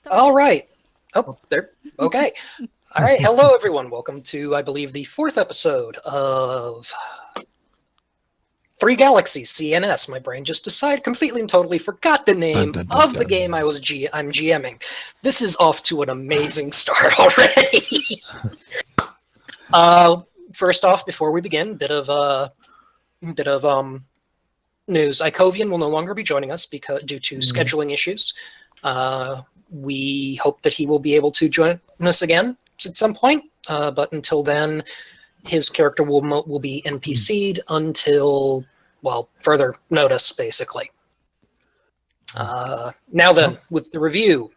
started. All right. Oh, there. Okay. All right. Hello, everyone. Welcome to, I believe, the 4th episode of Three Galaxies, CNS. My brain just decided completely and totally forgot the name of the game I'm GMing. This is off to an amazing start already. First off, before we begin, bit of news. Ikovian will no longer be joining us due to scheduling issues. We hope that he will be able to join us again at some point, but until then, his character will be NPC'd until, well, further notice, basically. Now then, with the review.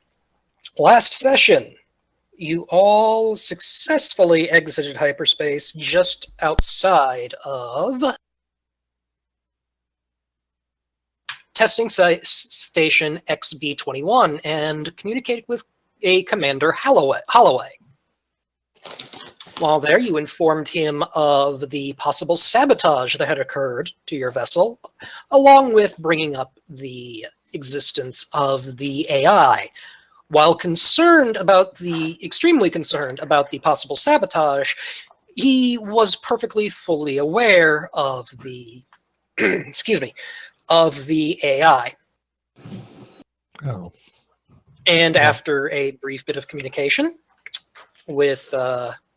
Last session, you all successfully exited hyperspace just outside of testing station XB21 and communicated with a Commander Holloway. While there, you informed him of the possible sabotage that had occurred to your vessel, along with bringing up the existence of the AI. While extremely concerned about the possible sabotage, he was perfectly fully aware of the, of the AI. Oh. And after a brief bit of communication with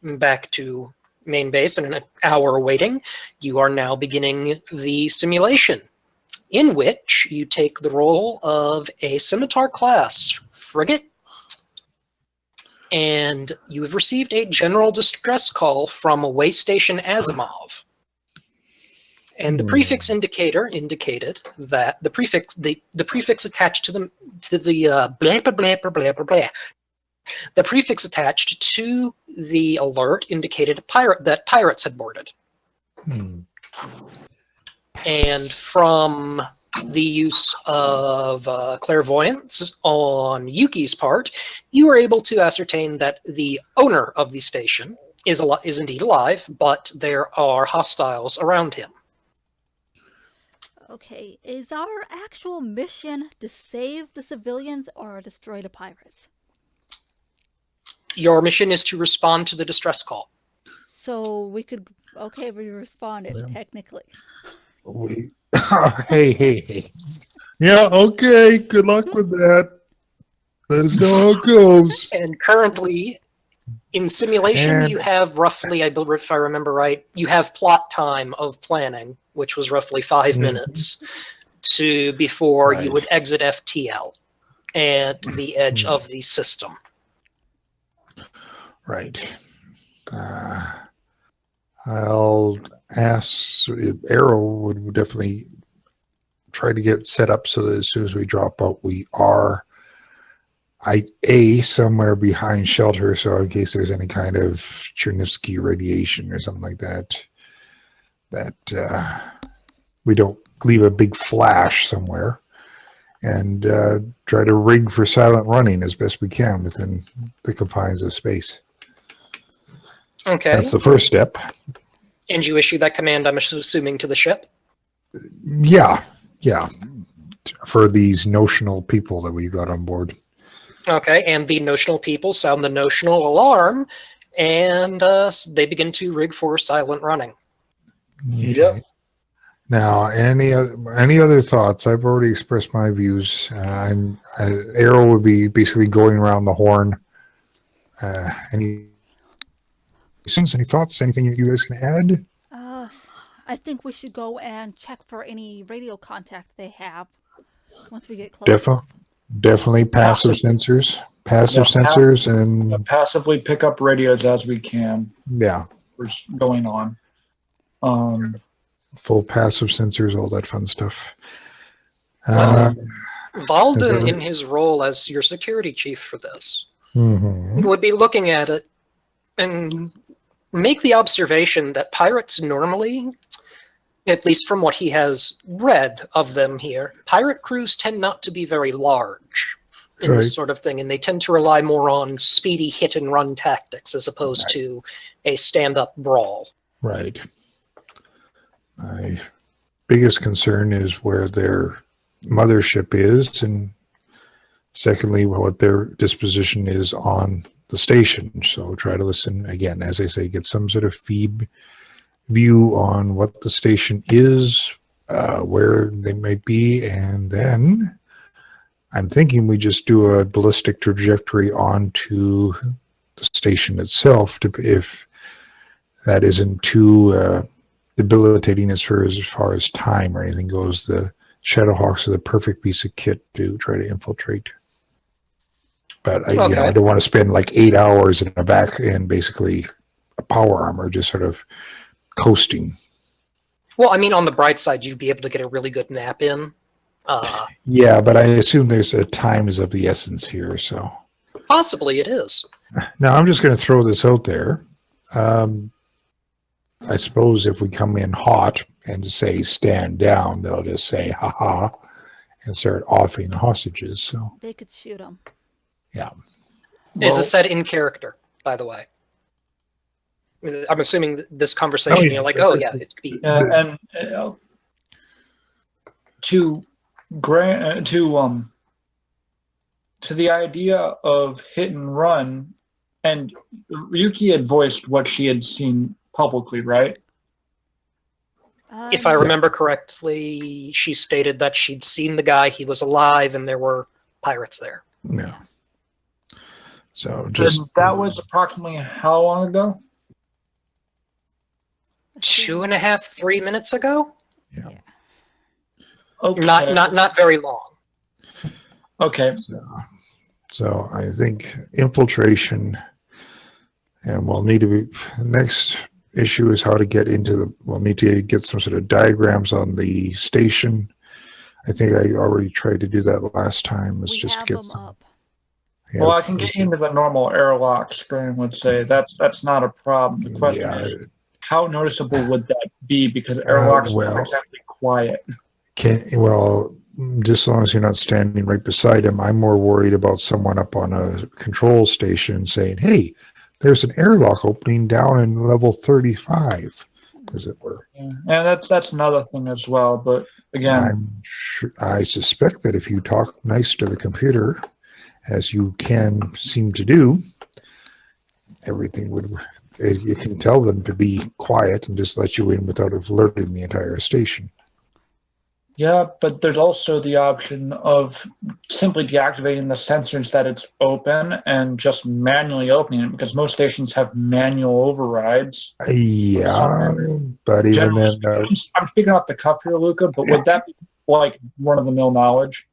back to main base and an hour waiting, you are now beginning the simulation, in which you take the role of a Scimitar-class frigate, and you have received a general distress call from Away Station Asimov. And the prefix indicator indicated that the prefix attached to the the prefix attached to the alert indicated that pirates had boarded. And from the use of clairvoyance on Yuki's part, you were able to ascertain that the owner of the station is indeed alive, but there are hostiles around him. Okay, is our actual mission to save the civilians or destroy the pirates? Your mission is to respond to the distress call. So we responded, technically. Hey. Yeah, okay, good luck with that. Let us know how it goes. And currently, in simulation, you have roughly, if I remember right, you have plot time of planning, which was roughly 5 minutes before you would exit FTL at the edge of the system. Right. I'll ask. Arrow would definitely try to get set up so that as soon as we drop out, we are somewhere behind shelter, so in case there's any kind of Chernovsky radiation or something like that, we don't leave a big flash somewhere, and try to rig for silent running as best we can within the confines of space. Okay. That's the first step. And you issue that command, I'm assuming, to the ship? Yeah. For these notional people that we've got on board. Okay, and the notional people sound the notional alarm, and they begin to rig for silent running. Okay. Yep. Now, any other thoughts? I've already expressed my views. Arrow would be basically going around the horn. Any thoughts? Anything you guys can add? I think we should go and check for any radio contact they have once we get close. Definitely passive sensors. And passively pick up radios as we can. Yeah. What's going on. Full passive sensors, all that fun stuff. Valden, in his role as your security chief for this, would be looking at it and make the observation that pirates normally, at least from what he has read of them here, pirate crews tend not to be very large in this sort of thing, and they tend to rely more on speedy hit-and-run tactics as opposed to a stand-up brawl. Right. My biggest concern is where their mothership is, and Secondly, what their disposition is on the station. So try to listen again, as I say, get some sort of view on what the station is, where they might be, and then I'm thinking we just do a ballistic trajectory onto the station itself, if that isn't too debilitating as far as time or anything goes. The Shadowhawks are the perfect piece of kit to try to infiltrate. But I don't want to spend like 8 hours in a back and basically a power armor just sort of coasting. Well, I mean, on the bright side, you'd be able to get a really good nap in. Yeah, but I assume there's a time is of the essence here, so possibly it is. Now I'm just going to throw this out there. I suppose if we come in hot and say stand down, they'll just say ha ha and start offing the hostages. So they could shoot them. Yeah. Is this said in character, by the way? I'm assuming this conversation, you're like, oh yeah, it could be. And to the idea of hit and run, and Yuki had voiced what she had seen publicly, right? If I remember correctly, she stated that she'd seen the guy, he was alive, and there were pirates there. Yeah. So just and that was approximately how long ago? 2.5, 3 minutes ago. Yeah. Okay. Not very long. Okay. So I think infiltration, and we'll need to be. Next issue is how to get into the. We'll need to get some sort of diagrams on the station. I think I already tried to do that last time. Let's just get them up. Yeah, well, I can get you into the normal airlock screen. Would say that's not a problem. The question is, how noticeable would that be? Because airlocks are exactly quiet. Just as long as you're not standing right beside him, I'm more worried about someone up on a control station saying, "Hey, there's an airlock opening down in level 35," as it were. Yeah, and that's another thing as well. But again, I suspect that if you talk nice to the computer, as you can seem to do, everything would. You can tell them to be quiet and just let you in without alerting the entire station. Yeah, but there's also the option of simply deactivating the sensors that it's open and just manually opening it, because most stations have manual overrides. Yeah, but even then... I'm speaking off the cuff here, Luca, but would that be like run-of-the-mill knowledge?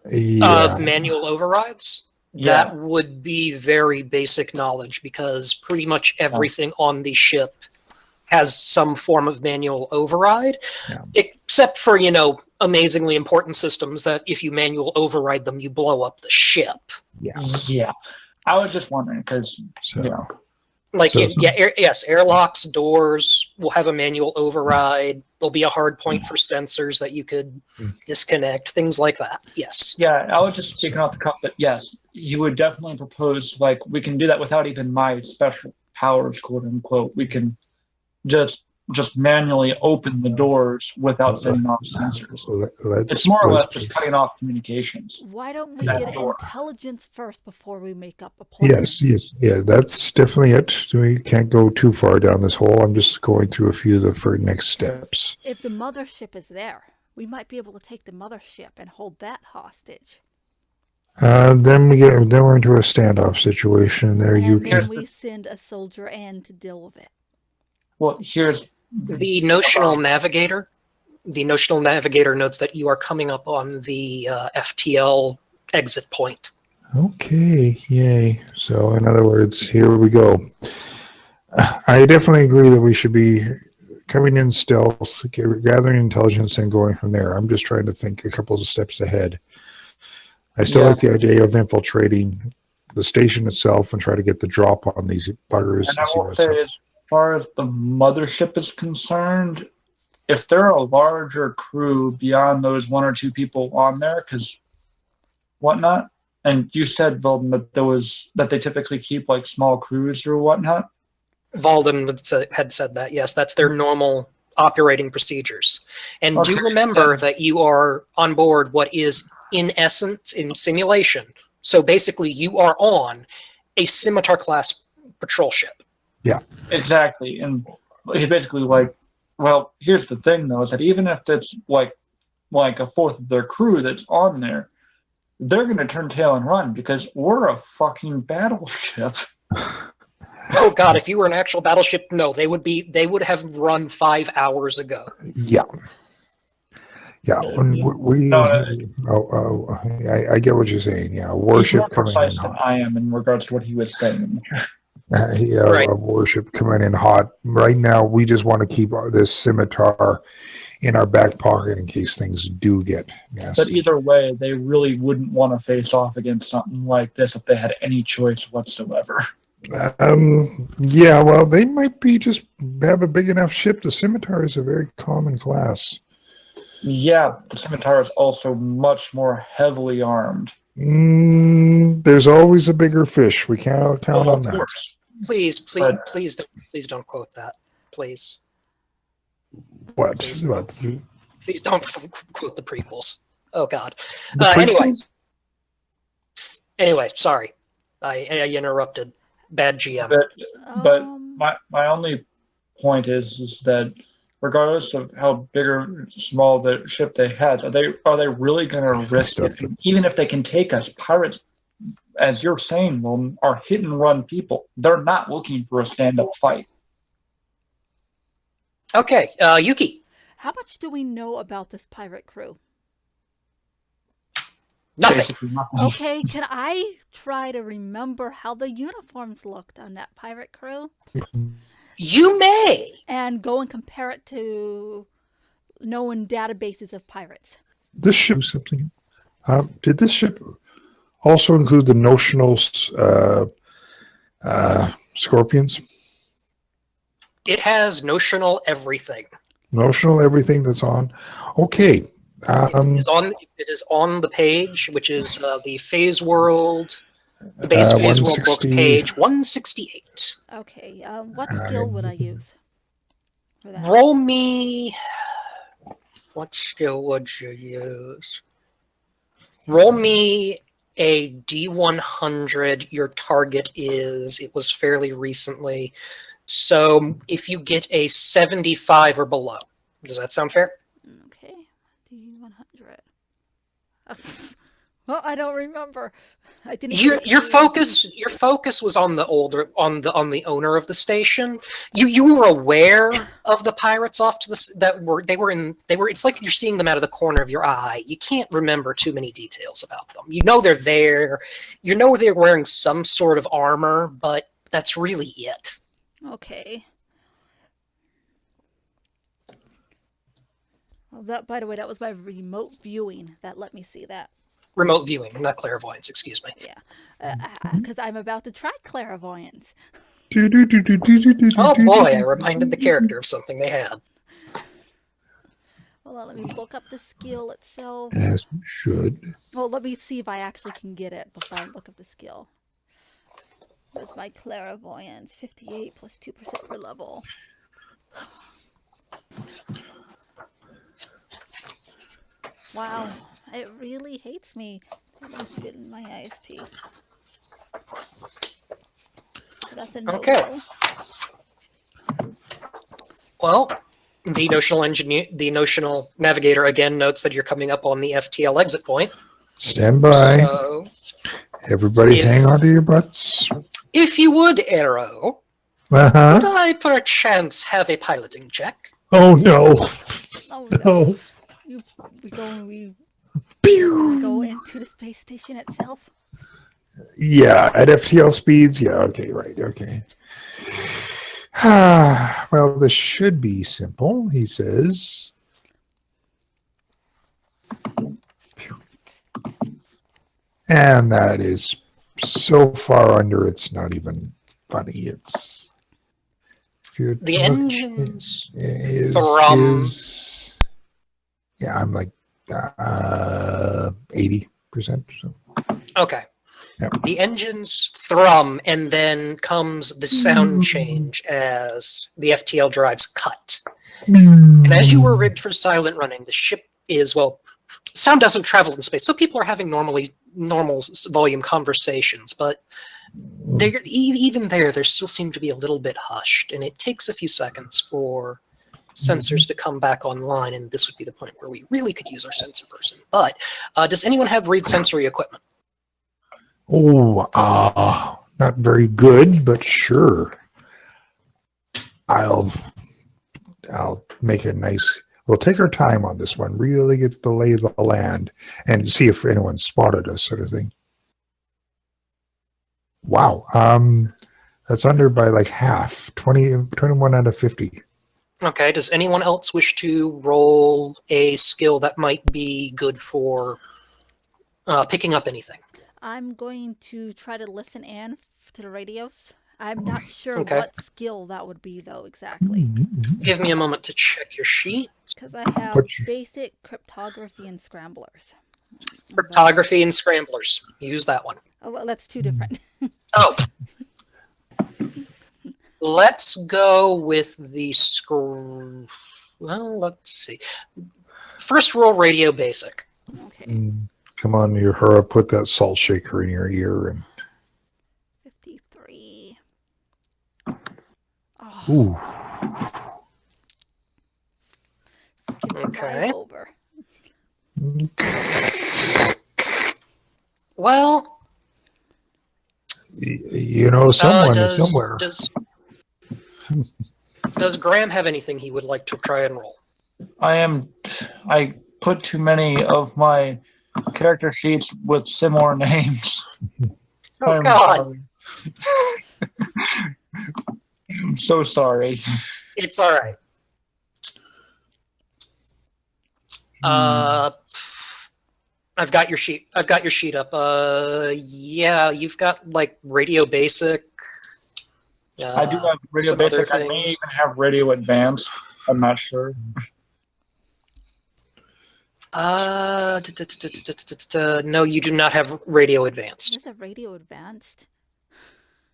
Of manual overrides? Yeah. That would be very basic knowledge, because pretty much everything on the ship has some form of manual override, except for, amazingly important systems that if you manual override them, you blow up the ship. Yeah. I was just wondering, because, yes, airlocks, doors will have a manual override. There'll be a hard point for sensors that you could disconnect, things like that. Yes. Yeah, I was just speaking off the cuff that, yes, you would definitely propose, we can do that without even my special powers, quote unquote. We can just manually open the doors without setting off sensors. It's more or less just cutting off communications. Why don't we get intelligence first before we make up a plan? Yes. Yeah, that's definitely it. We can't go too far down this hole. I'm just going through a few of the next steps. If the mothership is there, we might be able to take the mothership and hold that hostage. Then we're into a standoff situation there. Then we send a soldier in to deal with it. Well, here's the notional navigator. The notional navigator notes that you are coming up on the FTL exit point. Okay, yay. So, in other words, here we go. I definitely agree that we should be coming in stealth, gathering intelligence, and going from there. I'm just trying to think a couple of steps ahead. I still like the idea of infiltrating the station itself and try to get the drop on these buggers. And I will say, as far as the mothership is concerned, if they're a larger crew beyond those one or two people on there, because whatnot, and you said, Valden, that they typically keep small crews or whatnot. Valden had said that, yes, that's their normal operating procedures. And Okay, do remember that you are on board what is, in essence, in simulation. So basically, you are on a Scimitar-class patrol ship. Yeah. Exactly. And he's basically like, well, here's the thing, though, is that even if it's like a fourth of their crew that's on there, they're going to turn tail and run because we're a fucking battleship. Oh God! If you were an actual battleship, no, they would have run 5 hours ago. Yeah. Yeah. When I get what you're saying. Yeah. A He's warship more coming in precise than hot. I am in regards to what he was saying. Right. A warship coming in hot. Right now, we just want to keep this scimitar in our back pocket in case things do get nasty. But either way, they really wouldn't want to face off against something like this if they had any choice whatsoever. Yeah, well, they might be just have a big enough ship. The scimitar is a very common class. Yeah, the scimitar is also much more heavily armed. There's always a bigger fish. We can't count on Of that. course. Please don't quote that. Please. What? Please. What? Please don't quote the prequels. Oh God. The Anyway, sorry, I interrupted. Bad GM. But my only point is that regardless of how big or small the ship they had, are they really going to risk it? Even if they can take us, pirates, as you're saying, are hit and run people. They're not looking for a stand-up fight. Okay, Yuki. How much do we know about this pirate crew? Nothing. Basically nothing. Okay, can I try to remember how the uniforms looked on that pirate crew? You may. And go and compare it to known databases of pirates. This ship something. Did this ship also include the notional scorpions? It has notional everything. Notional everything that's on. Okay. It is on the page, which is the Phase World, the base Phase World book, page 168. Okay, what skill would I use for that? Roll me. What skill would you use? Roll me a D100. Your target it was fairly recently. So if you get a 75 or below, does that sound fair? Okay, D100. Well, I don't remember. I didn't. Your focus was on the owner of the station. You were aware of the pirates off to the it's like you're seeing them out of the corner of your eye. You can't remember too many details about them. You know they're there. You know they're wearing some sort of armor, but that's really it. Okay. Well, that, by the way, that was my remote viewing that let me see that. Remote viewing, not clairvoyance, excuse me. Yeah, because I'm about to try clairvoyance. Oh boy, I reminded the character of something they had. Hold on, let me look up the skill itself. As you should. Well, let me see if I actually can get it before I look up the skill. Where's my clairvoyance? 58 plus 2% per level. Wow, it really hates me. Let me get in my ISP. That's a no. Okay. Well, the notional navigator again notes that you're coming up on the FTL exit point. Stand by. So, everybody hang on to your butts. If you would, Arrow, would I perchance have a piloting check? Oh no. Oh no. We go into the space station itself. Yeah, at FTL speeds. Yeah, okay, right, okay. Well, this should be simple, he says. And that is so far under, it's not even funny. It's the engines yeah, I'm like 80%. So. Okay. Yep. The engines thrum, and then comes the sound change as the FTL drives cut. And as you were rigged for silent running, the ship is, well, sound doesn't travel in space, so people are having normal volume conversations, but even there still seem to be a little bit hushed, and it takes a few seconds for sensors to come back online, and this would be the point where we really could use our sensor person. But does anyone have read sensory equipment? Oh, not very good, but sure. I'll make it nice. We'll take our time on this one, really get the lay of the land, and see if anyone spotted us, sort of thing. Wow. That's under by like half, 21 out of 50. Okay, does anyone else wish to roll a skill that might be good for picking up anything? I'm going to try to listen in to the radios. I'm not sure Okay. what skill that would be, though, exactly. Give me a moment to check your sheet. Because I have basic cryptography and scramblers. Cryptography and scramblers. Use that one. Oh, well, that's two different. Oh. Let's go with the well, let's see. First roll radio basic. Okay. Come on, you Hara, put that salt shaker in your ear. And 53. Oh, ooh. Okay. over. Well, you know, someone is somewhere. Does Graham have anything he would like to try and roll? I put too many of my character sheets with similar names. Oh, God. I'm so sorry. It's all right. I've got your sheet. I've got your sheet up. Yeah, you've got like radio basic. I do have radio basic. I may even have radio advanced. I'm not sure. No, you do not have radio advanced. Is it radio advanced?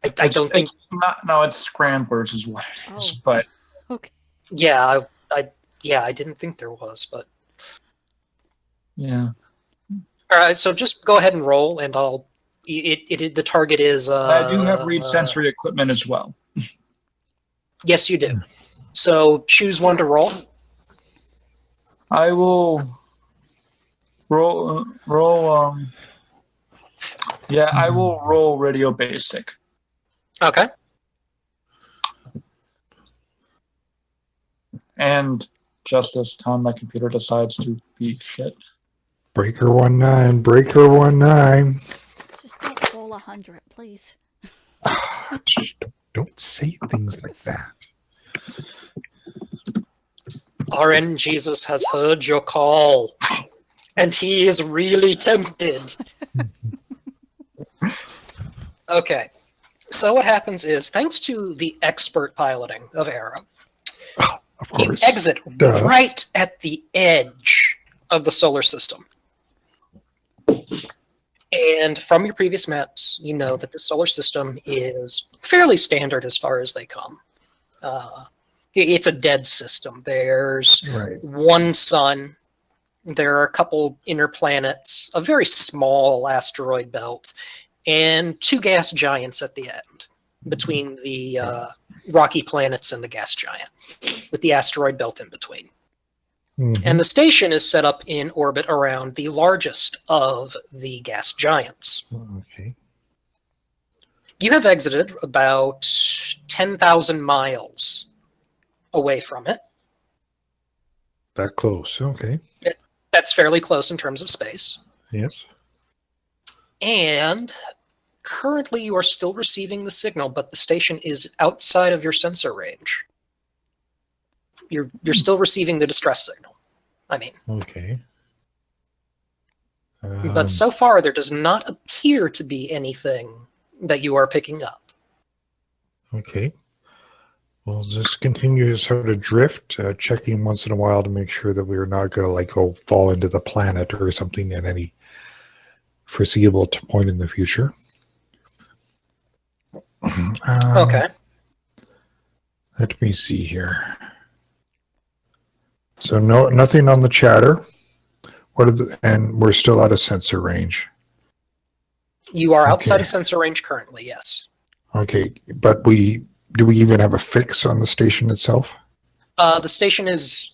I don't think. It's not. No, it's scramblers is what it is. Oh. But Okay. Yeah, I didn't think there was, but yeah. all right. So just go ahead and roll, and I'll. The target is. I do have read sensory equipment as well. Yes, you do. So choose one to roll. I will roll. Yeah, I will roll radio basic. Okay. And just this time, my computer decides to be shit. Breaker 19, breaker 19. Just don't roll 100, please. Don't say things like that. RN Jesus has heard your call, and he is really tempted. Okay, so what happens is, thanks to the expert piloting of Hara, Of course. you exit right at the edge of the solar system. And from your previous maps, you know that the solar system is fairly standard as far as they come. It's a dead system. There's one sun. There are a couple inner planets, a very small asteroid belt, and two gas giants at the end, between the rocky planets and the gas giant, with the asteroid belt in between. Mm-hmm. And the station is set up in orbit around the largest of the gas giants. Okay. You have exited about 10,000 miles away from it. That close. Okay. That's fairly close in terms of space. Yes. And currently you are still receiving the signal, but the station is outside of your sensor range. You're still receiving the distress signal. I mean. Okay. But so far there does not appear to be anything that you are picking up. Okay. We'll just continue to sort of drift, checking once in a while to make sure that we're not going to like fall into the planet or something at any foreseeable point in the future. Okay. Let me see here. So nothing on the chatter. And we're still out of sensor range. You are outside Okay. of sensor range currently, yes. Okay, but do we even have a fix on the station itself? The station is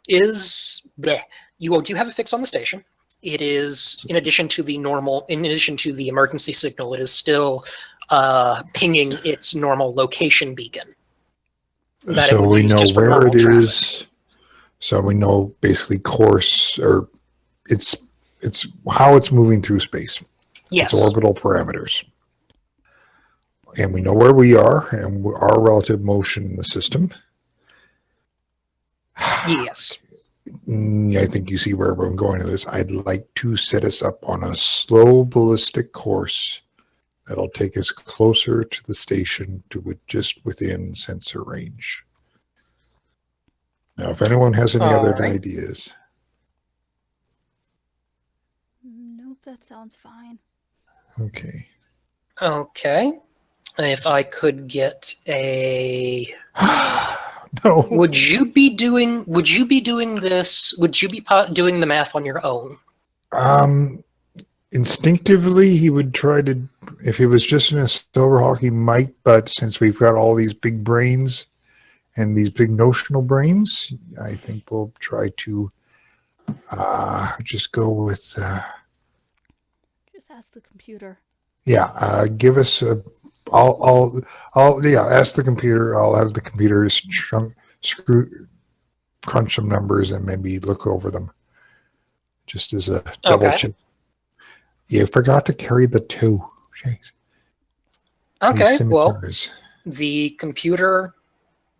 bleh. You do have a fix on the station. It is, in addition to the emergency signal, it is still pinging its normal location beacon. That So we know just for where normal it traffic. is. So we know basically course, or it's how it's moving through space. Yes. Its orbital parameters. And we know where we are and our relative motion in the system. Yes. I think you see where I'm going to this. I'd like to set us up on a slow ballistic course that'll take us closer to the station to just within sensor range. Now, if anyone has any other ideas. Nope, that sounds fine. Okay. Okay. If I could get a... No. Would you be doing this? Would you be doing the math on your own? Instinctively, he would try to, if he was just in a Silverhawk, he might, but since we've got all these big brains and these big notional brains, I think we'll try to just go with, Just ask the computer. give us a, ask the computer. I'll have the computer crunch some numbers and maybe look over them just as a double check. You forgot to carry the 2. Jeez. Okay, well, the computer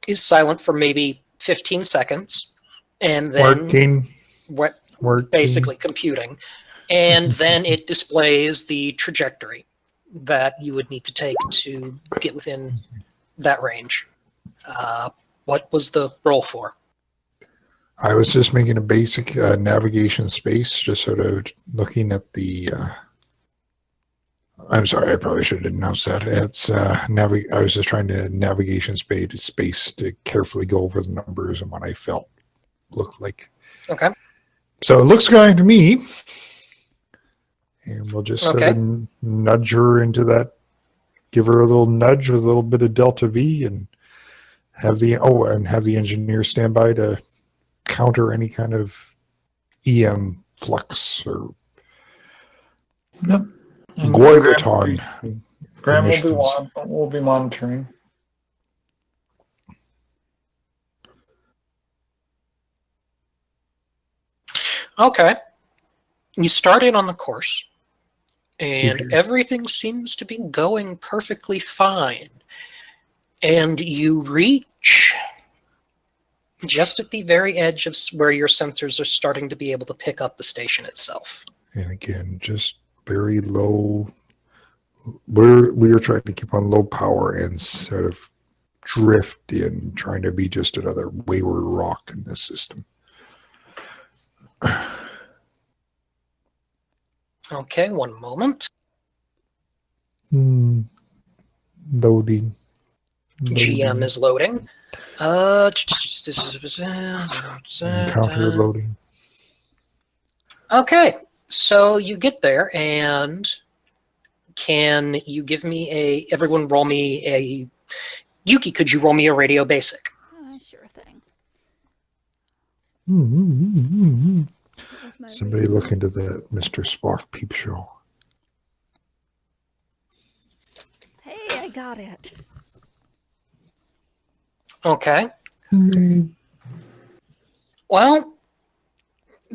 is silent for maybe 15 seconds, and then working. Basically computing, and then it displays the trajectory that you would need to take to get within that range. What was the roll for? I was just making a basic navigation space, just sort of looking at the. I'm sorry, I probably should have announced that. It's I was just trying to navigation space to carefully go over the numbers and what I felt looked like. Okay. So it looks good to me, and we'll just sort of nudge her into that. Give her a little nudge with a little bit of delta V, and have the engineer stand by to counter any kind of EM flux or Goibaton. Graham will be monitoring. Okay. You start in on the course, and everything seems to be going perfectly fine. And you reach just at the very edge of where your sensors are starting to be able to pick up the station itself. And again, just very low. We are trying to keep on low power and sort of drift in, trying to be just another wayward rock in this system. Okay, one moment. Loading. GM is loading. Counter loading. Okay, so you get there, and can you give me everyone roll me a, Yuki, could you roll me a radio basic? Sure thing. Somebody look into the Mr. Spock peep show. Hey, I got it. Okay. Well,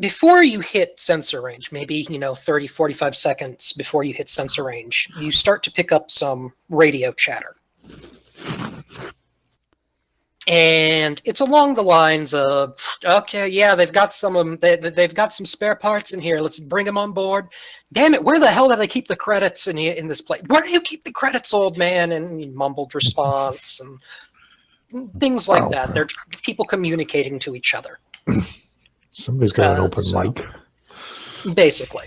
before you hit sensor range, maybe, 30, 45 seconds before you hit sensor range, you start to pick up some radio chatter. And it's along the lines of, okay, yeah, they've got some spare parts in here. Let's bring them on board. Damn it, where the hell do they keep the credits in this place? Where do you keep the credits, old man? And he mumbled response and things like that. They're people communicating to each other. Somebody's got an open mic. Basically.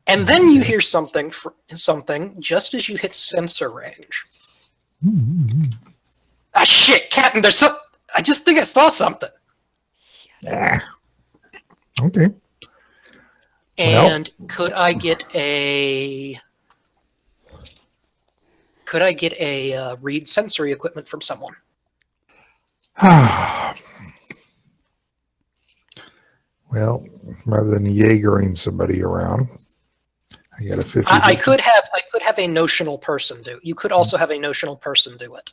And then you hear something just as you hit sensor range. Ah, shit, Captain, there's some... I just think I saw something. Ah. Okay. And could I get a read sensory equipment from someone? Well, rather than Jaegering somebody around, I got a 50. I could have a notional person do. You could also have a notional person do it.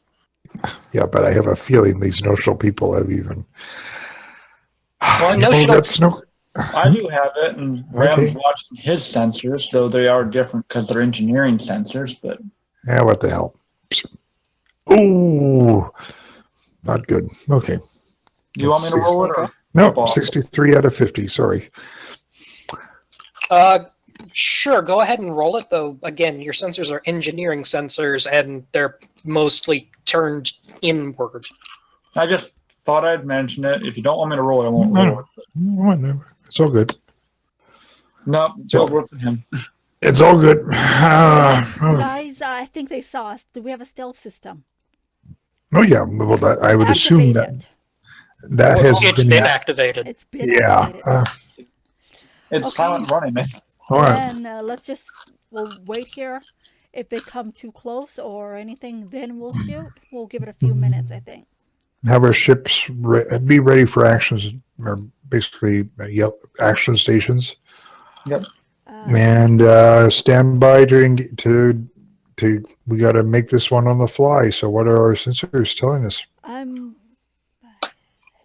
Yeah, but I have a feeling these notional people have even. Well, notional. I do have it, and Ram's watching his sensors, though they are different because they're engineering sensors. But yeah, what the hell? Ooh, not good. Okay. Do you want me to roll it? Or no, 63 out of 50. Sorry. Sure, go ahead and roll it, though. Again, your sensors are engineering sensors, and they're mostly turned inward. I just thought I'd mention it. If you don't want me to roll it, I won't roll it. No, it's all good. No, it's all worth it him. It's all good. Guys, I think they saw us. Do we have a stealth system? Oh, yeah. Well, I would assume that has been activated. It's been activated. It's silent running, man. All right. And we'll wait here. If they come too close or anything, then we'll shoot. We'll give it a few minutes, I think. Have our ships be ready for actions, or basically action stations. Yep. And stand by to we got to make this one on the fly. So what are our sensors telling us? I don't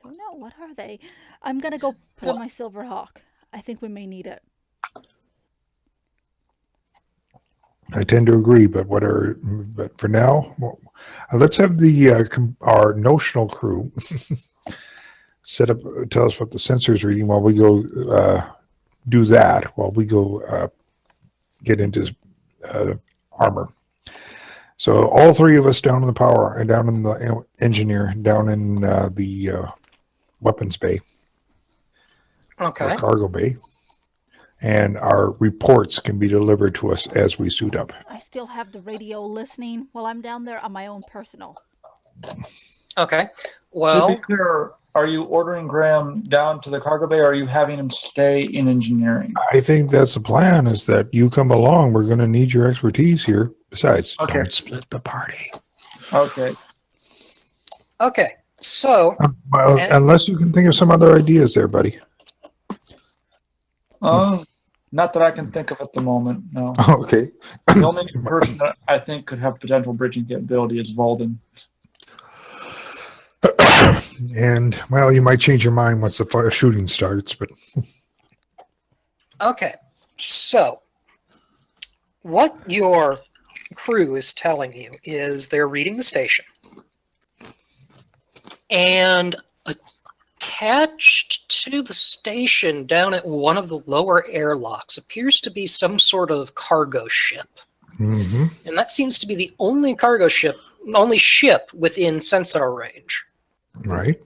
know. What are they? I'm going to go put on my Silver Hawk. I think we may need it. I tend to agree, but for now, let's have our notional crew set up, tell us what the sensor's reading while we go do that, while we go get into armor. So all three of us down in the power, and down in the engineer, down in the weapons bay. Okay. Cargo bay. And our reports can be delivered to us as we suit up. I still have the radio listening while I'm down there on my own personal. Okay. Well, to be clear, are you ordering Graham down to the cargo bay, or are you having him stay in engineering? I think that's the plan, is that you come along. We're going to need your expertise here. Besides, don't split the party. Okay. Okay. So, unless you can think of some other ideas there, buddy. Not that I can think of at the moment, no. Okay. The only person that I think could have potential bridging capability is Walden. And, well, you might change your mind once the shooting starts, but... Okay. So, what your crew is telling you is they're reading the station. And attached to the station down at one of the lower airlocks appears to be some sort of cargo ship. Mm-hmm. And that seems to be the only ship within sensor range. Right.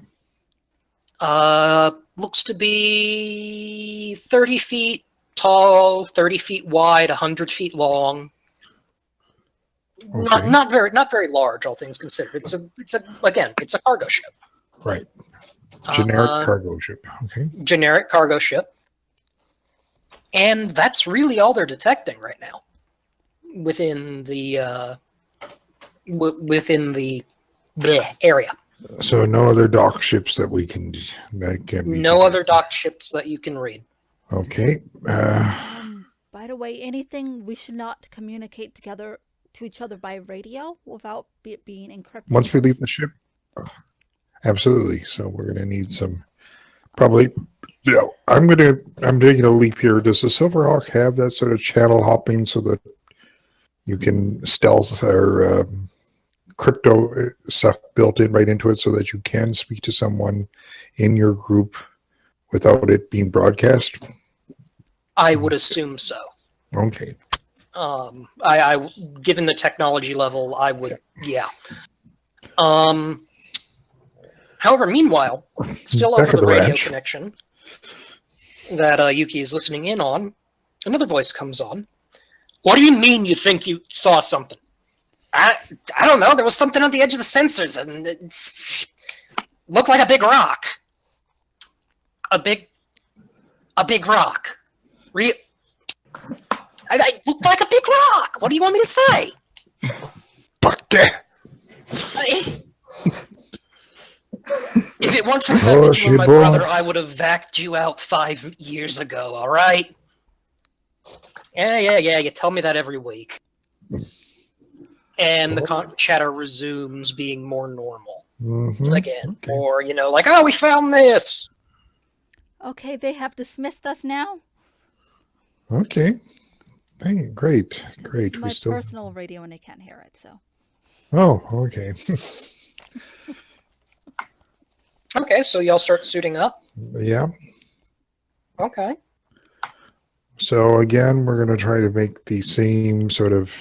Looks to be 30 feet tall, 30 feet wide, 100 feet long. Okay. Not very large, all things considered. It's a cargo ship. Right. Generic cargo ship. Okay. Generic cargo ship. And that's really all they're detecting right now within the area. So no other dock ships that can be no other dock ships that you can read. Okay. By the way, anything we should not communicate together to each other by radio without it being encrypted. Once we leave the ship, absolutely. So we're going to need some, probably. Yeah, I'm taking a leap here. Does the Silverhawk have that sort of channel hopping so that you can stealth or crypto stuff built in right into it so that you can speak to someone in your group without it being broadcast? I would assume so. Okay. I given the technology level, I would, yeah. However, meanwhile, still over the radio connection that Yuki is listening in on, another voice comes on. What do you mean you think you saw something? I don't know. There was something on the edge of the sensors, and Look like a big rock. A big rock. I look like a big rock. What do you want me to say? Fuck that. If it weren't for the fact that you were my brother, I would have vacuumed you out 5 years ago, all right? Yeah, you tell me that every week. And the chatter resumes being more normal again. Okay. Or, like, oh, we found this. Okay, they have dismissed us now. Okay. Hey, great. This is my personal radio and they can't hear it, so. Oh, okay. Okay, so y'all start suiting up. Yeah. Okay. So again, we're going to try to make the same sort of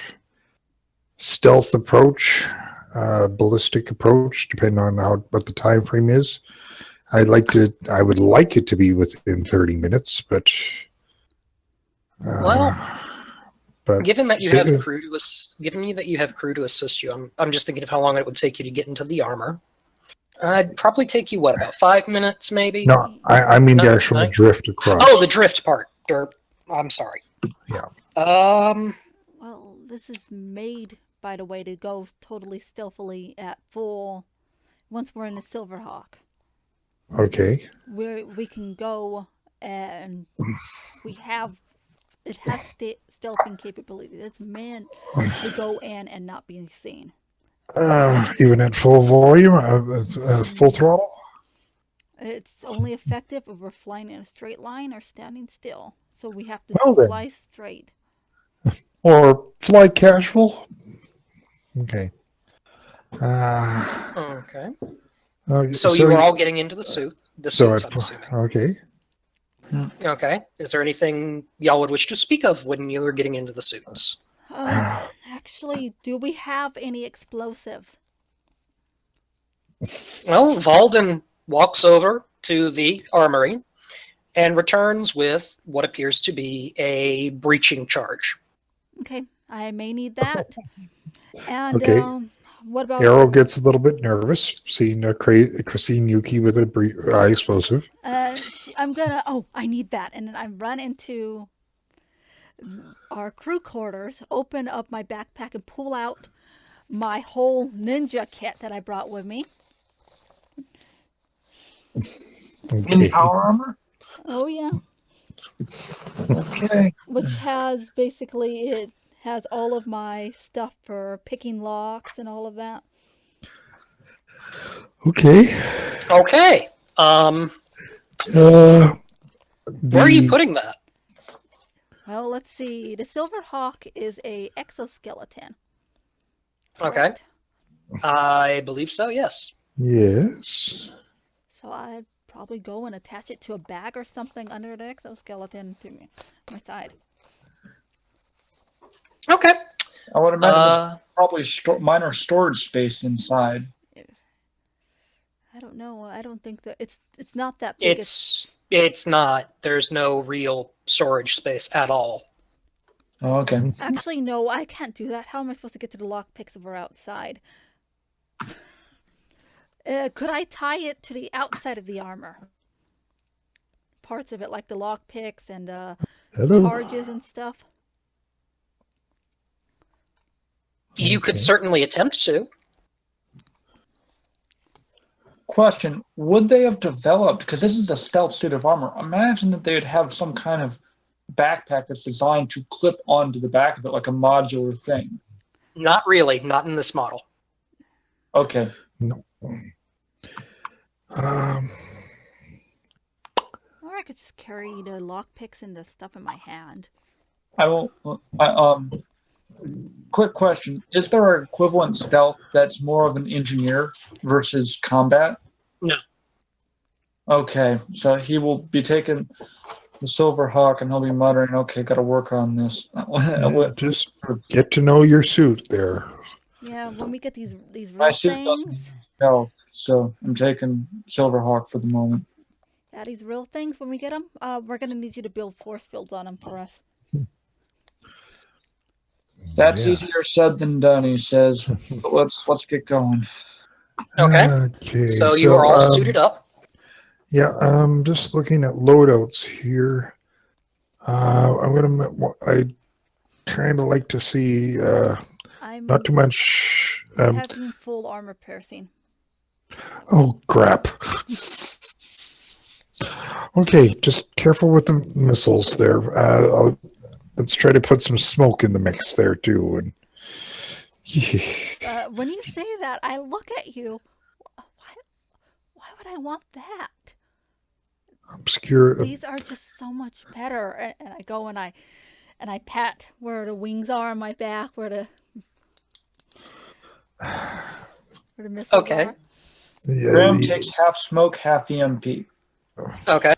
stealth approach, ballistic approach, depending on what the time frame is. I would like it to be within 30 minutes, but given that you have crew to assist you, I'm just thinking of how long it would take you to get into the armor. I'd probably take you about 5 minutes, maybe. No, I mean the actual drift across. Oh, the drift part. I'm sorry. Yeah. Well, this is made, by the way, to go totally stealthily at full. Once we're in the Silverhawk. Okay. We can go and it has stealthing capability. It's meant to go in and not be seen. Even at full volume, full throttle? It's only effective if we're flying in a straight line or standing still. So we have to fly straight. Or fly casual? Okay. Okay. So you were all getting into the suit. I'm assuming. Okay. Okay. Is there anything y'all would wish to speak of when you were getting into the suits? Actually, do we have any explosives? Well, Valden walks over to the armory and returns with what appears to be a breaching charge. Okay, I may need that. And okay. What about Arrow gets a little bit nervous seeing Yuki with a high explosive. I need that. And then I run into our crew quarters, open up my backpack and pull out my whole ninja kit that I brought with me. In power armor? Oh yeah. Okay. Which has it has all of my stuff for picking locks and all of that. Okay. Okay. Where are you putting that? Well, let's see. The Silverhawk is a exoskeleton. Okay. I believe so, yes. Yes. So I'd probably go and attach it to a bag or something under the exoskeleton to my side. Okay. I would imagine probably minor storage space inside. I don't know. I don't think that it's not that big. It's not. There's no real storage space at all. Oh, okay. Actually, no, I can't do that. How am I supposed to get to the lockpicks if we're outside? Could I tie it to the outside of the armor? Parts of it, like the lockpicks and charges and stuff? You could certainly attempt to. Question, would they have developed, because this is a stealth suit of armor, imagine that they would have some kind of backpack that's designed to clip onto the back of it like a modular thing? Not really, not in this model. Okay. No. Or I could just carry the lockpicks and the stuff in my hand. Quick question, is there an equivalent stealth that's more of an engineer versus combat? No. Okay, so he will be taking the Silverhawk and he'll be muttering, okay, gotta work on this. Just get to know your suit there. Yeah, when we get these real My suit doesn't things. stealth, so I'm taking Silverhawk for the moment. Yeah, these real things, when we get them, we're going to need you to build force fields on them for us. That's easier said than done, he says. But let's get going. Okay. Okay. So you are all suited up. Yeah, I'm just looking at loadouts here. I kind of like to see I'm not too much. having full armor piercing. Oh crap. Okay, just careful with the missiles there. Let's try to put some smoke in the mix there too. And When you say that, I look at you. Why would I want that? obscure. These are just so much better. And I go and I pat where the wings are on my back, where the missiles Okay. are. Yeah, Graham takes half smoke, half EMP. Okay.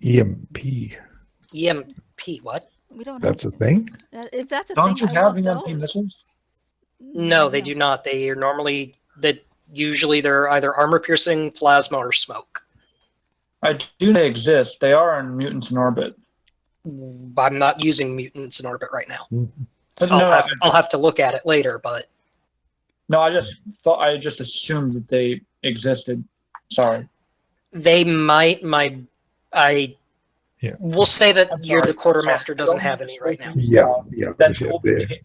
EMP. EMP, what? We don't. That's a thing. If that's a Don't thing, you I have want EMP those. missiles? No, they do not. They are normally usually they're either armor piercing, plasma, or smoke. I do they exist. They are on mutants in orbit. I'm not using mutants in orbit right now. But I'll have to look at it later, but no, I just assumed that they existed. Sorry. they might. Yeah. We'll say that I'm you're sorry, the quartermaster I'm sorry. doesn't have any right now. Yeah. That yeah, will be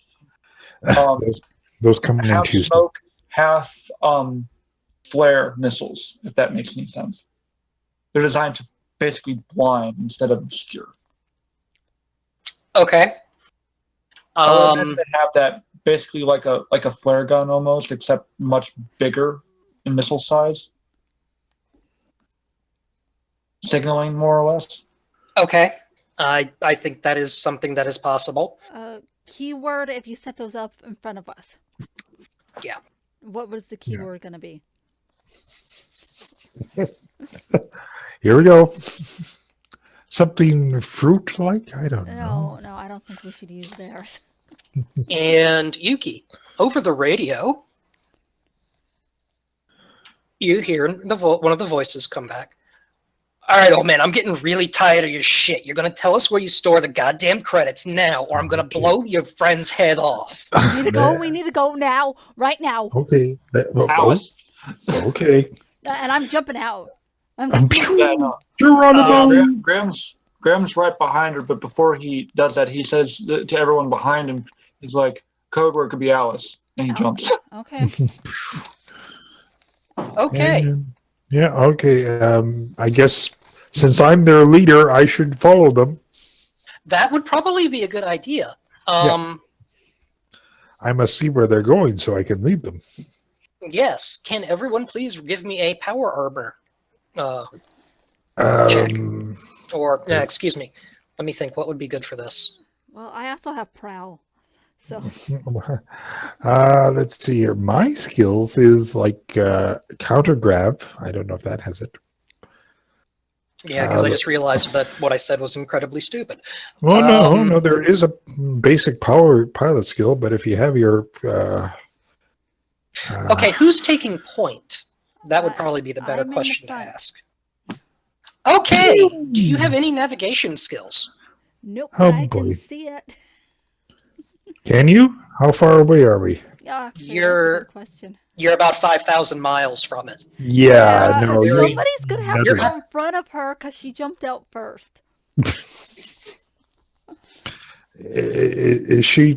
those come in half Tuesday. smoke, half flare missiles, if that makes any sense. They're designed to basically blind instead of obscure. Okay. I would imagine they have that basically like a flare gun almost, except much bigger in missile size. Signaling more or less. Okay. I think that is something that is possible. Keyword if you set those up in front of us. Yeah. What was the keyword going to be? Here we go. Something fruit-like? I don't know. No, I don't think we should use theirs. And Yuki, over the radio, you hear one of the voices come back. All right, old man, I'm getting really tired of your shit. You're going to tell us where you store the goddamn credits now, or I'm going to blow your friend's head off. We need to go. We need to go now. Right now. Okay. Alice. Okay. And I'm jumping out. Graham's right behind her, but before he does that, he says to everyone behind him, he's like, code word could be Alice. And he jumps. Okay. Okay. Yeah, okay. I guess since I'm their leader, I should follow them. That would probably be a good idea. I must see where they're going so I can lead them. Yes. Can everyone please give me a power armor check? Or, excuse me. Let me think. What would be good for this? Well, I also have prowl. So Let's see here. My skills is like counter grab. I don't know if that has it. Yeah, because I just realized that what I said was incredibly stupid. Well, no. There is a basic pilot skill, but if you have your okay, who's taking point? That would probably be the better I'm in the question to front. ask. Okay, do you have any navigation skills? nope, Oh, I boy. can see it. Can you? How far away are we? Yeah, actually, that's a You're- good question. You're about 5,000 miles from it. Yeah, no. Somebody's gonna have to never- go in front of her because she jumped out first. Is she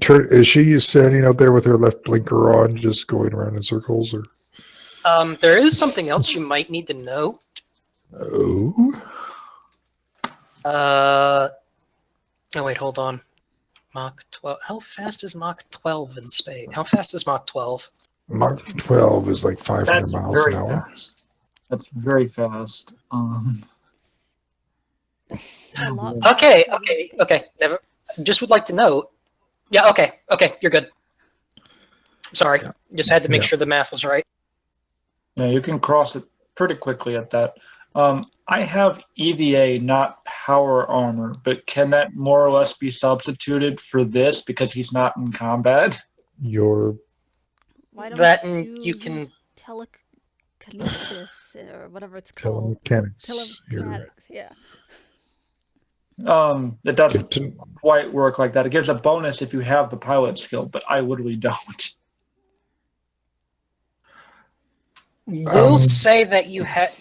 standing out there with her left blinker on, just going around in circles, or? There is something else you might need to know. Oh. Oh wait, hold on. Mach 12. How fast is Mach 12 in space? How fast is Mach 12? Mach 12 is like 500 That's miles very an hour. fast. That's very fast. A lot Okay. faster than Never. Just would like to note. Yeah. Okay. You're good. Sorry. Yeah. Just had to make Yeah. sure the math was right. Yeah, you can cross it pretty quickly at that. I have EVA, not power armor, but can that more or less be substituted for this because he's not in combat? Your Why don't That and you can- use telekinesis or whatever it's called? telemechanics. Telemechanics, yeah. It doesn't quite work like that. It gives a bonus if you have the pilot skill, but I literally don't. We'll say that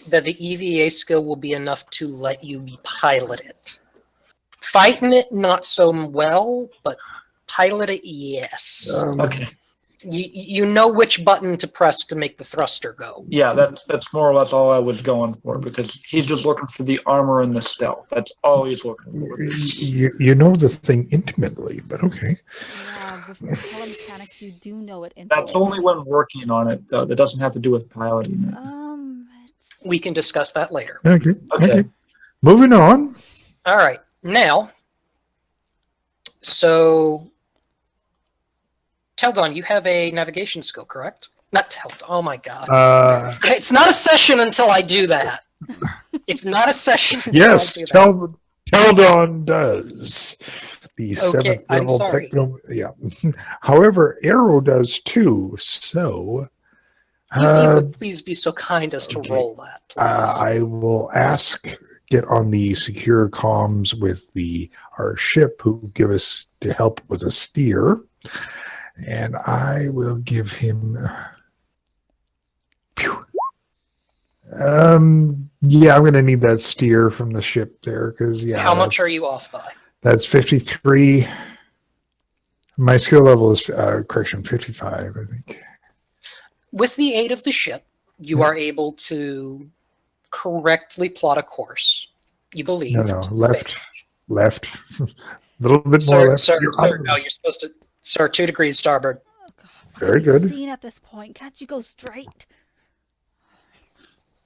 that the EVA skill will be enough to let you pilot it. Fighting it, not so well, but pilot it, yes. Okay. You know which button to press to make the thruster go. Yeah, that's more or less all I was going for, because he's just looking for the armor and the stealth. That's all he's looking for. You know the thing intimately, but okay. Yeah, with the telemechanics, you do know it intimately. That's only when working on it, though. That doesn't have to do with piloting it. We can discuss that later. Okay. Moving on. All right. Now, so Teldon, you have a navigation skill, correct? Not Teldon. Oh my god. It's not a session until I do that. It's not a session until Yes, I do that. Teldon does. The seventh I'm level sorry. techno. Yeah. However, Arrow does too. So, If you would please be so kind as to roll that, please. I will get on the secure comms with our ship, who give us to help with a steer, and I will give him. Yeah, I'm going to need that steer from the ship there, because How much are you off by? That's 53. My skill level is 55, I think. With the aid of the ship, you are able to correctly plot a course. You believe. No, left. A little bit more left. Sir, no, you're supposed to. Sir, 2 degrees starboard. Oh, God, Very good. Scene at this point. Can't you go straight?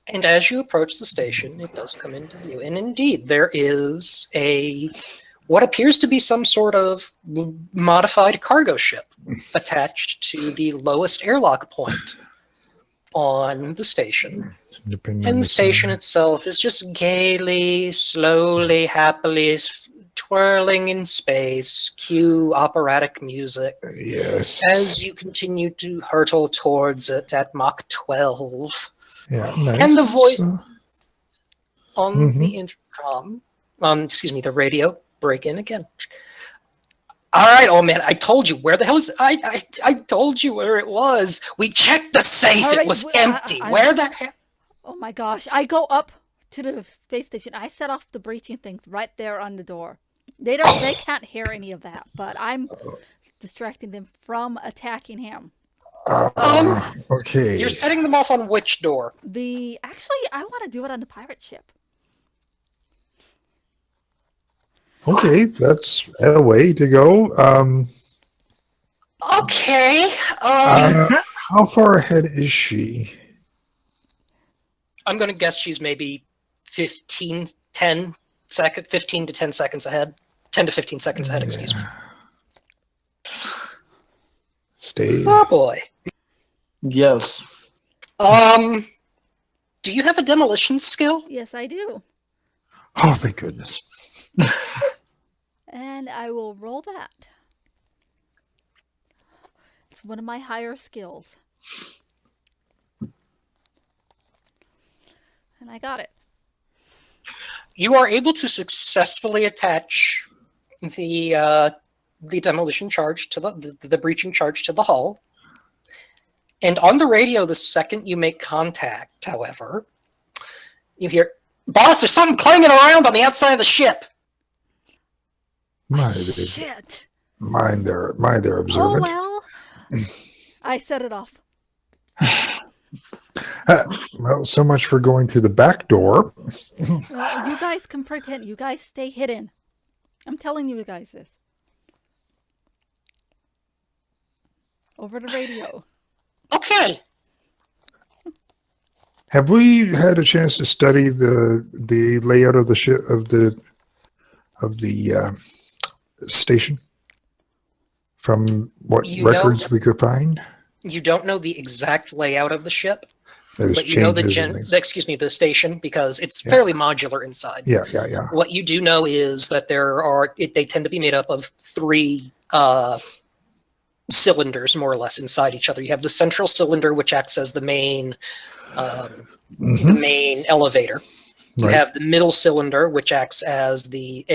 And as you approach the station, it does come into view. And indeed, there is what appears to be some sort of modified cargo ship attached to the lowest airlock point on the station. And the station itself is just gaily, slowly, happily twirling in space. Cue operatic music. Yes. As you continue to hurtle towards it at Mach 12. Yeah, nice. And the voice on the intercom, the radio, break in again. All right, old man, I told you. Where the hell is I told you where it was. We checked the safe. All right, it was empty. Where the hell? Oh my gosh. I go up to the space station. I set off the breaching things right there on the door. They can't hear any of that, but I'm distracting them from attacking him. Okay. You're setting them off on which door? Actually, I want to do it on the pirate ship. Okay, that's a way to go. Okay. How far ahead is she? I'm going to guess she's maybe 15 to 10 seconds ahead. 10 to 15 seconds ahead, excuse me. Stay. Oh boy. Yes. Do you have a demolition skill? Yes, I do. Oh, thank goodness. And I will roll that. It's one of my higher skills. And I got it. You are able to successfully attach the demolition charge to the breaching charge to the hull. And on the radio, the second you make contact, however, you hear, "Boss, there's something clanging around on the outside of the ship." Shit. Mind their observant. Oh, well. I set it off. Well, so much for going through the back door. Well, you guys can pretend. You guys stay hidden. I'm telling you guys this. Over the radio. Okay. Have we had a chance to study the layout of the ship of the station from what records we could find? You don't know the exact layout of the ship, There's but you know the station, because it's fairly modular inside. Yeah. What you do know is that they tend to be made up of 3 cylinders, more or less, inside each other. You have the central cylinder, which acts as the main elevator. You have the middle cylinder, which acts as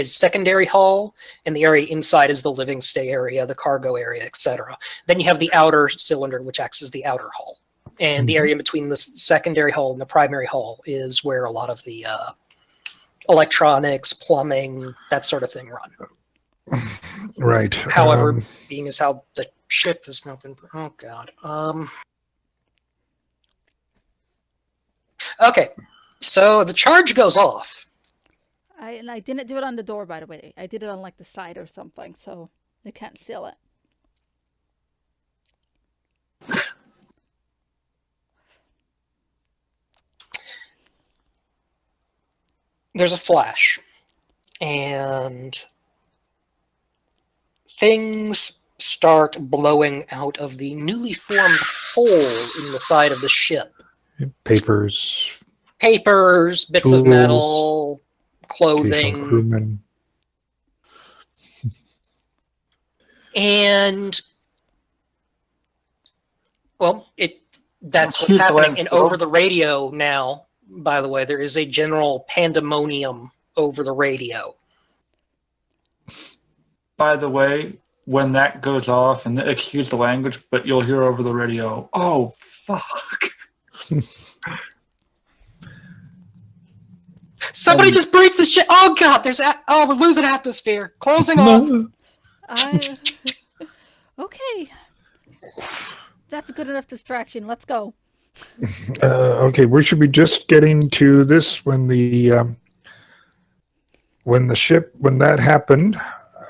secondary hull, and the area inside is the living stay area, the cargo area, etc. Then you have the outer cylinder, which acts as the outer hull. And the area between the secondary hull and the primary hull is where a lot of the electronics, plumbing, that sort of thing run. Right. However, being as how the ship has not been... Oh, God. Okay. So the charge goes off. I didn't do it on the door, by the way. I did it on like the side or something, so they can't seal it. There's a flash, and things start blowing out of the newly formed hole in the side of the ship. Papers, bits tools, of metal, occasional clothing, crewmen. and well, that's what's Excuse the happening. And language. over the radio now, by the way, there is a general pandemonium over the radio. By the way, when that goes off, and excuse the language, but you'll hear over the radio, "Oh, fuck." Somebody just breaks the shit. Oh, God, we're losing atmosphere. Closing off. Okay. That's a good enough distraction. Let's go. Okay, we should be just getting to this when that happened.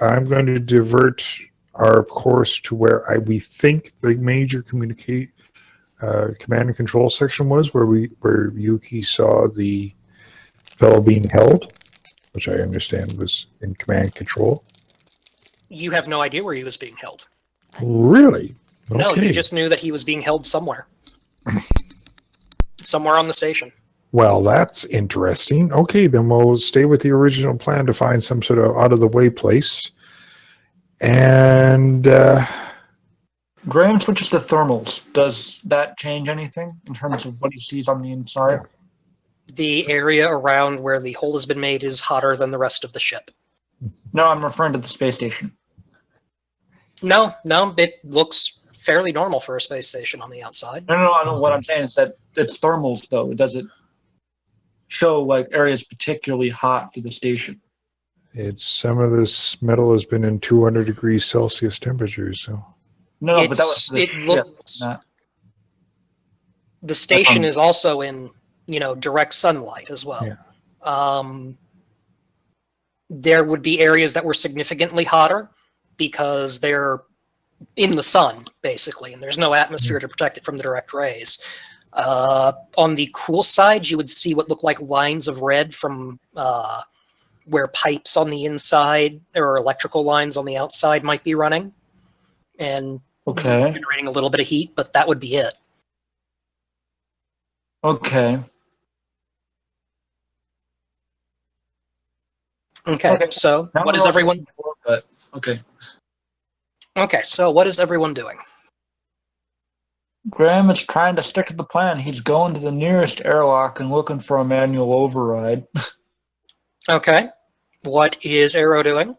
I'm going to divert our course to where we think the major command and control section was, where Yuki saw the fellow being held, which I understand was in command and control. You have no idea where he was being held. Really? Okay. No, you just knew that he was being held somewhere. Somewhere on the station. Well, that's interesting. Okay, then we'll stay with the original plan to find some sort of out-of-the-way place. And Graham switches to thermals. Does that change anything in terms of what he sees on the inside? The area around where the hole has been made is hotter than the rest of the ship. No, I'm referring to the space station. No, it looks fairly normal for a space station on the outside. No, I know what I'm saying is that it's thermals, though. Does it show like areas particularly hot for the station? some of this metal has been in 200 degrees Celsius temperatures. So No, but that was the looks. The station is also in direct sunlight as well. Yeah. There would be areas that were significantly hotter because they're in the sun, basically, and there's no atmosphere to protect it from the direct rays. On the cool side, you would see what look like lines of red from where pipes on the inside or electrical lines on the outside might be running and generating a little bit of heat, but that would be it. Okay. Okay, so what is everyone... Okay, so what is everyone doing? Graham is trying to stick to the plan. He's going to the nearest airlock and looking for a manual override. Okay. What is Arrow doing?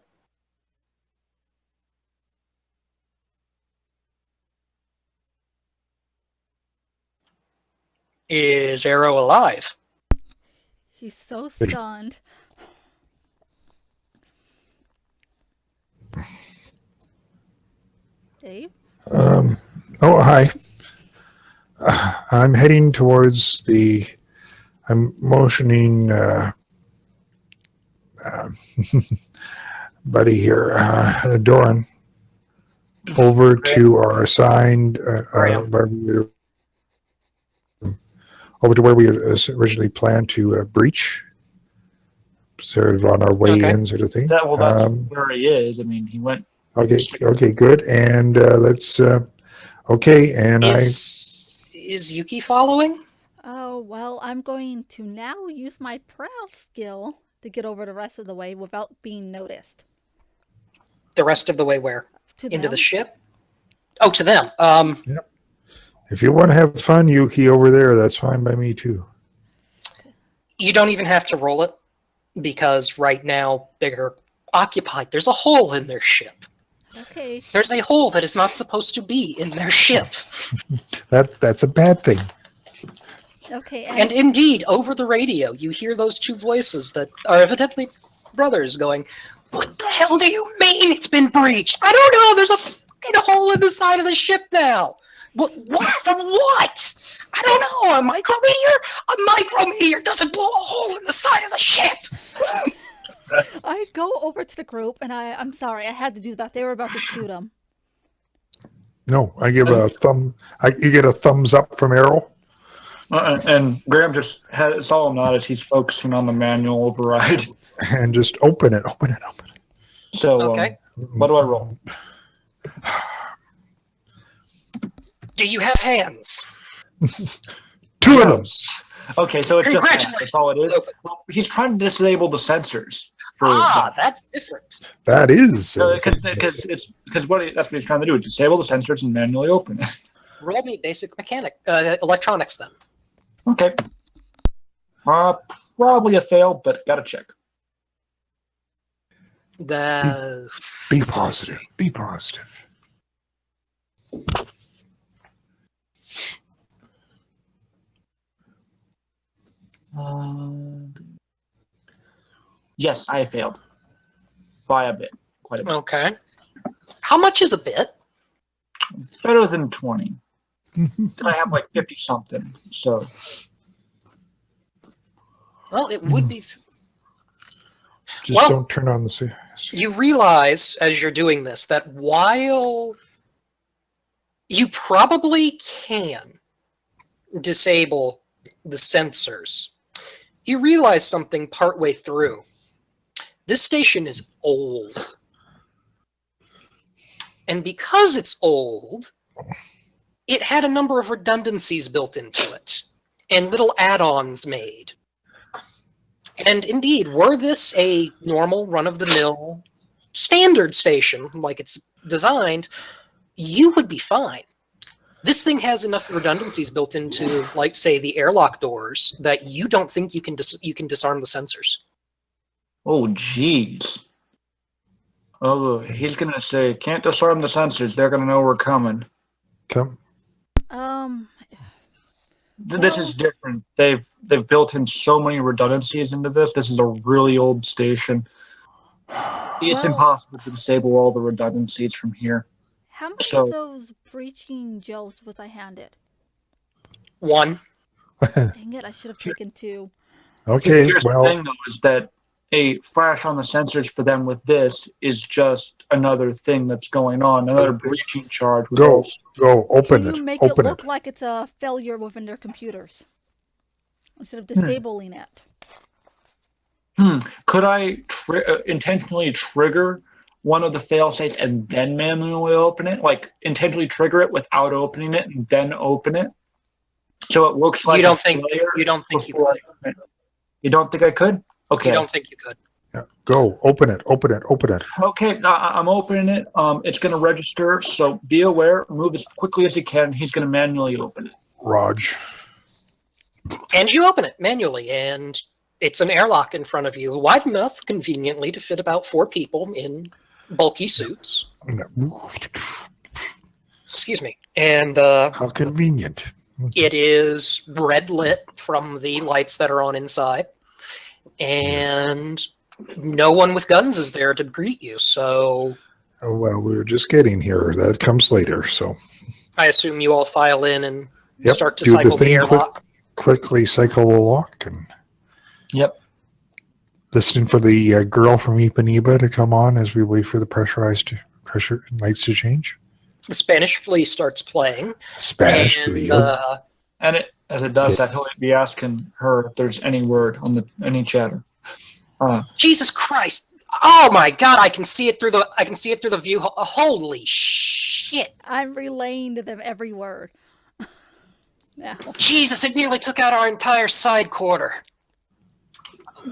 Is Arrow alive? He's so stunned. Dave? Oh, hi. I'm heading towards I'm motioning buddy here, Doran, over to our assigned over to where we had originally planned to breach, sort of on our way in, sort of thing. That's where he is. I mean, he went. Okay, good. And let's. Okay, and is Yuki following? Oh, well, I'm going to now use my prowl skill to get over the rest of the way without being noticed. The rest of the way where? To Into them. the ship? Oh, to them. Yep. If you want to have fun, Yuki, over there, that's fine by me too. You don't even have to roll it because right now they're occupied. There's a hole in their ship. Okay. There's a hole that is not supposed to be in their ship. That's a bad thing. Okay. And indeed, over the radio, you hear those two voices that are evidently brothers going, "What the hell do you mean it's been breached? I don't know, there's a fucking hole in the side of the ship now. What from what? I don't know, a micrometeor? A micrometeor doesn't blow a hole in the side of the ship." I go over to the group, and I'm sorry, I had to do that. They were about to shoot him. No, I give a thumb. You get a thumbs up from Errol. And Graham just saw him nod as he's focusing on the manual override. And just open it. So, Okay. what do I roll? Do you have hands? 2 of them. Okay, so it's just that. Congratulations. That's all it is. Well, he's trying to disable the sensors. That's different. That is. Because that's what he's trying to do, is disable the sensors and manually open it. Roll me basic electronics then. Okay. Probably a fail, but gotta check. Be positive. Be positive. Yes, I failed. By a bit. Quite a bit. Okay. How much is a bit? Better than 20. I have like 50 something, so. Well, it would be. Just don't turn on the. You realize as you're doing this that while you probably can disable the sensors, you realize something partway through. This station is old. And because it's old, it had a number of redundancies built into it and little add-ons made. And indeed, were this a normal run-of-the-mill standard station like it's designed, you would be fine. This thing has enough redundancies built into, like, say, the airlock doors that you don't think you can disarm the sensors. Oh, jeez. Oh, he's gonna say, "Can't disarm the sensors. They're gonna know we're coming." Come. This is different. They've built in so many redundancies into this. This is a really old station. It's impossible to disable all the redundancies from here. How many of those breaching gels was I handed? 1. Dang it, I should have taken 2. Okay, Here's well, the thing, though, is that a flash on the sensors for them with this is just another thing that's going on, another breaching charge. go, open Can it. you make Open it look like it's a failure within their computers instead of disabling it? Could I intentionally trigger one of the fail states and then manually open it? Like, intentionally trigger it without opening it and then open it? So it looks like You don't think you could? You don't think I could? Okay. You don't think you could? Yeah. Go, open it. Okay, I'm opening it. It's going to register, so be aware. Move as quickly as you can. He's going to manually open it. Raj. And you open it manually, and it's an airlock in front of you, wide enough, conveniently, to fit about 4 people in bulky suits. Excuse me. And how convenient. It is red lit from the lights that are on inside. And no one with guns is there to greet you, so... Oh, well, we were just getting here. That comes later, so... I assume you all file in and start to do cycle the thing airlock. Quickly cycle the lock and... Yep. Listening for the girl from Ipanema to come on as we wait for the pressure lights to change. The Spanish Flea starts playing. Spanish Flea. And as it does that, he'll be asking her if there's any word on any chatter. Jesus Christ! Oh my God! I can see it through the view. Holy shit! I'm relaying to them every word. Now. Jesus! It nearly took out our entire side quarter.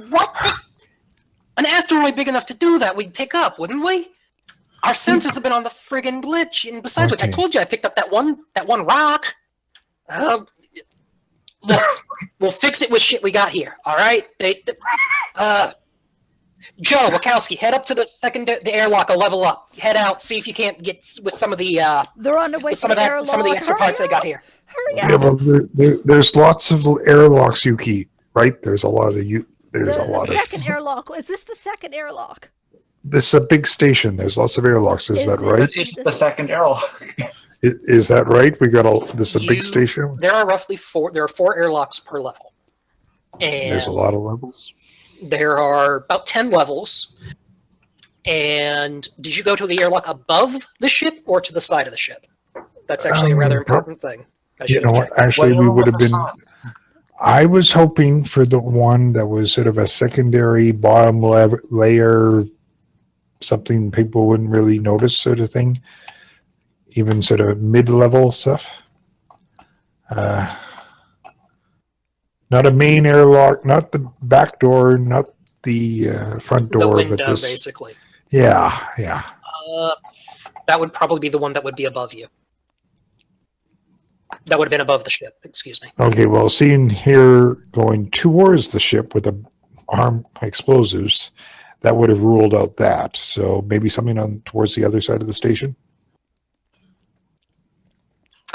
What? An asteroid big enough to do that, we'd pick up, wouldn't we? Our sensors have been on the friggin' glitch, and besides which, I told you I picked up that one rock. Look, we'll fix it with shit we got here. All right? Joe Wachowski, head up to the airlock. A level up. Head out. See if you can't get with some of the They're on the way to some the of that airlock. some of the extra Hurry parts they got up! here. Hurry Yeah, up! well, there's lots of airlocks, Yuki. Right? There's a lot of you. There's a lot The of. second airlock. Is this the second airlock? This is a big station. There's lots of airlocks. Is that right? It's the second arrow. Is that right? We got this is a big station. There are roughly 4. There are 4 airlocks per level, and There's a lot of levels. there are about 10 levels. And did you go to the airlock above the ship or to the side of the ship? That's actually a rather important thing. You know what? Actually, we would have been. I was hoping for the one that was sort of a secondary bottom layer, something people wouldn't really notice, sort of thing. Even sort of mid-level stuff. Not a main airlock, not the back door, not the front door. The window, but this, basically. Yeah. That would probably be the one that would be above you. That would have been above the ship, excuse me. Okay, well, seeing here going towards the ship with the armed explosives, that would have ruled out that. So maybe something on towards the other side of the station.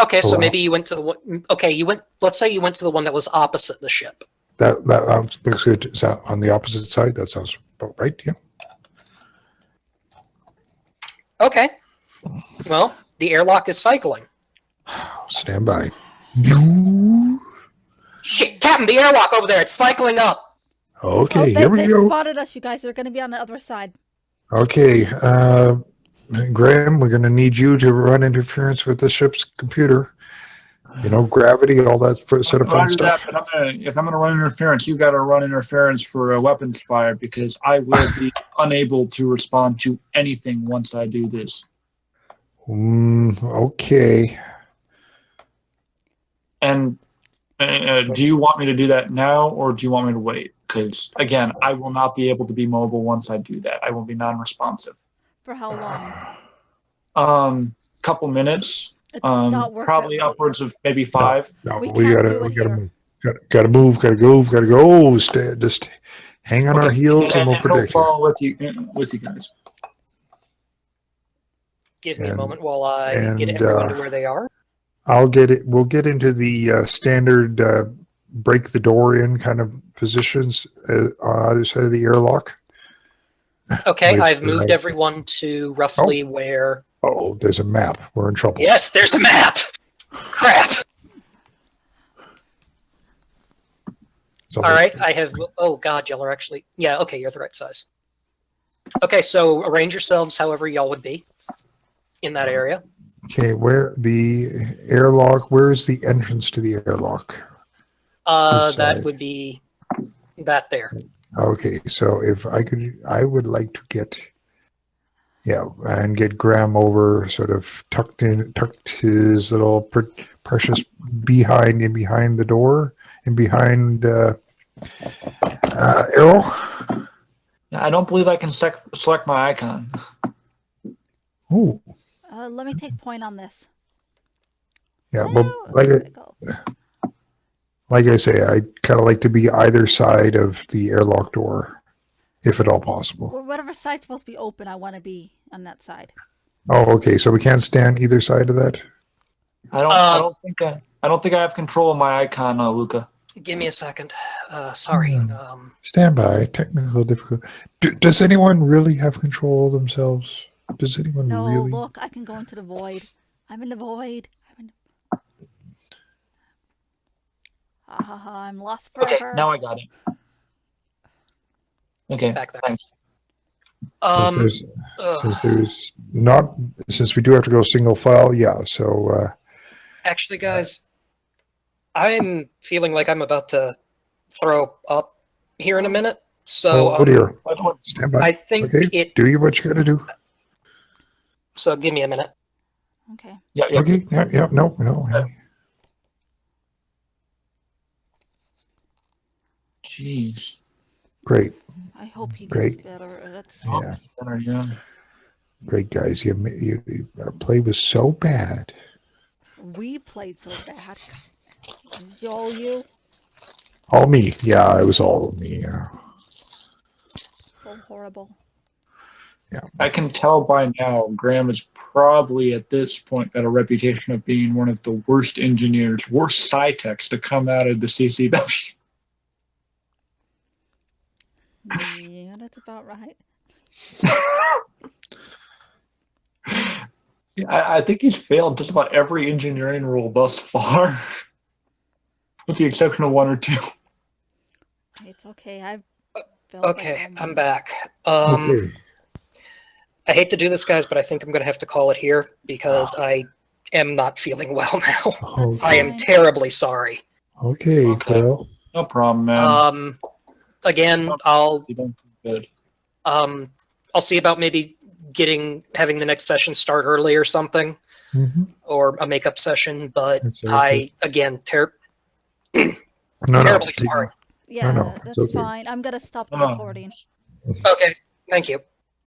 Okay, so maybe you went to the one. Okay, you went. Let's say you went to the one that was opposite the ship. That looks good. Is that on the opposite side? That sounds about right. Yeah. Okay. Well, the airlock is cycling. Stand by. Shit, Captain, the airlock over there, it's cycling up. Okay, here we They go. spotted us, you guys. They're going to be on the other side. Okay, Graham, we're going to need you to run interference with the ship's computer. You know, gravity, all that sort of fun stuff. But if I'm going to run interference, you got to run interference for a weapons fire because I will be unable to respond to anything once I do this. Okay. And do you want me to do that now or do you want me to wait? Because, again, I will not be able to be mobile once I do that. I will be non-responsive. For how long? Couple minutes. It's not worth Probably it. upwards of maybe 5. No, We we can't gotta do it move. Gotta move. Gotta go. Just hang on our heels and we'll protect he'll you. follow with you guys. Give me a moment while I get everyone to where they are. I'll get it. We'll get into the standard break the door in kind of positions on either side of the airlock. Okay, I've moved everyone to roughly where... Oh, there's a map. We're in trouble. Yes, there's a map! Crap! All right, I have... Oh, God, y'all are actually... Yeah, okay, you're the right size. Okay, so arrange yourselves however y'all would be in that area. Okay, where the airlock, where's the entrance to the airlock? That would be that there. Okay, so if I could, I would like to get, and get Graham over, sort of tucked his little precious behind the door and behind Arrow. I don't believe I can select my icon. Oh. Let me take point on this. Yeah, well, like I say, I kind of like to be either side of the airlock door, if at all possible. Or whatever side's supposed to be open, I want to be on that side. Oh, okay. So we can't stand either side of that. I don't think I have control of my icon, Luca. Give me a second. Sorry. Stand by. Technical difficulty. Does anyone really have control of themselves? Does anyone really? No, look, I can go into the void. I'm in the void. I'm lost forever. Okay, now I got it. Okay, back there. Thanks. Since we do have to go single file, so actually, guys, I'm feeling like I'm about to throw up here in a minute. So oh dear. Stand by. I think do what you gotta do. So give me a minute. Okay. Yeah. Okay. Yeah. No. Jeez. Great. I hope he gets better. That's yeah. Great guys. You play was so bad. We played so bad. You? All me. Yeah, it was all me. Yeah. So so horrible. Yeah. I can tell by now Graham is probably at this point got a reputation of being one of the worst engineers, worst sci-techs to come out of the CCW. Yeah, that's about right. I think he's failed just about every engineering rule thus far, with the exception of one or two. It's okay. I've felt like Okay, all I'm mine. back. Okay. I hate to do this, guys, but I think I'm going to have to call it here because I am not feeling well now. Okay. I am Fine. terribly sorry. Okay, Okay. Quill. No problem, man. Again, You don't feel good. I'll see about maybe having the next session start early or something, or a makeup session. But That's okay. I again No, terribly sorry. Yeah, no, it's that's okay. fine. I'm gonna stop the No. recording. Okay, thank you.